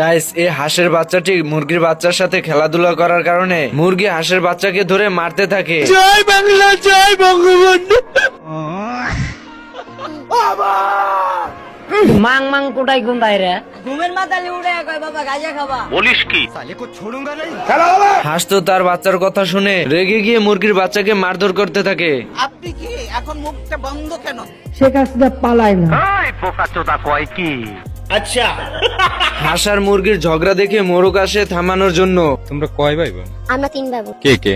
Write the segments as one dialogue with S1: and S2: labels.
S1: Guys, এই হাঁসের বাচ্চাটি মুরগির বাচ্চার সাথে খেলাধুলা করার কারণে মুরগি হাঁসের বাচ্চাকে ধরে মারতে থাকে।
S2: জয় বাংলা, জয় বঙ্গবন্ধু।
S3: মাং মাং কোটাই গুন্দাই রে
S4: ঘুমের মাথালে উড়ে কয় বাবা গাঁজা খাবা।
S2: বলিস কি?
S1: হাঁস তো তার বাচ্চার কথা শুনে রেগে গিয়ে মুরগির বাচ্চাকে মারধর করতে থাকে।
S5: আপনি কি এখন মুখটা বন্ধ কেন?
S3: শেখ হাসিনা পালায় না।
S2: এই পোকা চোদা কয় কি? আচ্ছা,
S1: হাঁস আর মুরগির ঝগড়া দেখে মোরগ আসে থামানোর জন্য।
S6: তোমরা কয় ভাই বোন?
S7: আমরা 3 বাবু।
S6: কে কে?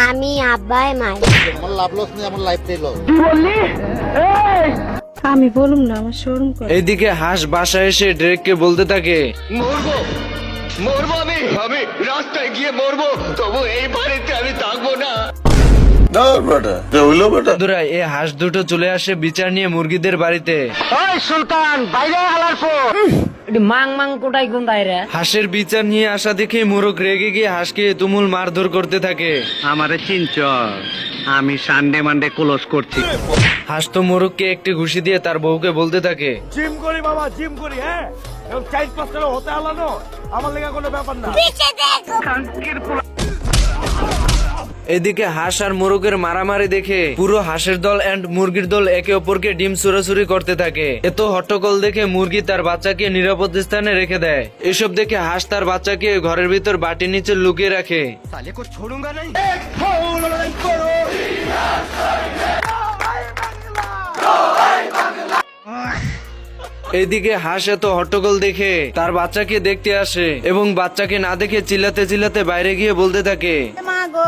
S7: আমি, আব্বাই, মাই।
S3: আমি বলুম না, আমার শরম করে।
S1: এইদিকে হাঁস বাসায় এসে ড্রেককে বলতে থাকে,
S2: মরবো আমি রাস্তায় গিয়ে মরবো, তবু এই বাড়িতে আমি থাকবো না।
S1: বন্ধুরা, এই হাঁস দুটো চলে আসে বিচার নিয়ে মুরগিদের বাড়িতে।
S3: ওই সুলতান বাইরে হালার পর মাং মাং কোটাই গুন্দাই রে।
S1: হাঁসের বিচার নিয়ে আসা দেখে মোরগ রেগে গিয়ে হাঁসকে তুমুল মারধর করতে থাকে।
S2: আমারে চিনচ, আমি সানডে মানডে ক্লোজ করছি।
S1: হাঁস তো মোরগকে একটি ঘুষি দিয়ে তার বউকে বলতে থাকে,
S8: জিম করি বাবা, জিম করি। হ্যাঁ, এবং 4-5 টাকা হতে আলানো আমার লেগা কোনো ব্যাপার না।
S1: এদিকে হাঁস আর মোরগের মারামারি দেখে পুরো হাঁসের দল এন্ড মুরগির দল একে অপরকে ডিম চুরাচুরি করতে থাকে। এত হট্টগোল দেখে মুরগি তার বাচ্চাকে নিরাপদ স্থানে রেখে দেয়। এসব দেখে হাঁস তার বাচ্চাকে ঘরের ভিতর বাটির নিচে লুকিয়ে রাখে। এইদিকে হাঁস এত হট্টগোল দেখে তার বাচ্চাকে দেখতে আসে এবং বাচ্চাকে না দেখে চিল্লাতে চিল্লাতে বাইরে গিয়ে বলতে থাকে।
S4: মা গো,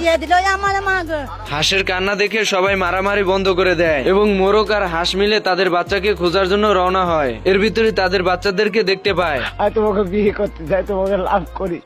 S4: দিয়ে দিল আমার মা গো।
S1: হাঁসের কান্না দেখে সবাই মারামারি বন্ধ করে দেয় এবং মোরগ আর হাঁস মিলে তাদের বাচ্চাকে খোঁজার জন্য রওনা হয়। এর ভিতরে তাদের বাচ্চাদেরকে দেখতে পায়।
S8: তোমাকে বিয়ে করতে চাই, তোমাকে লাভ করি।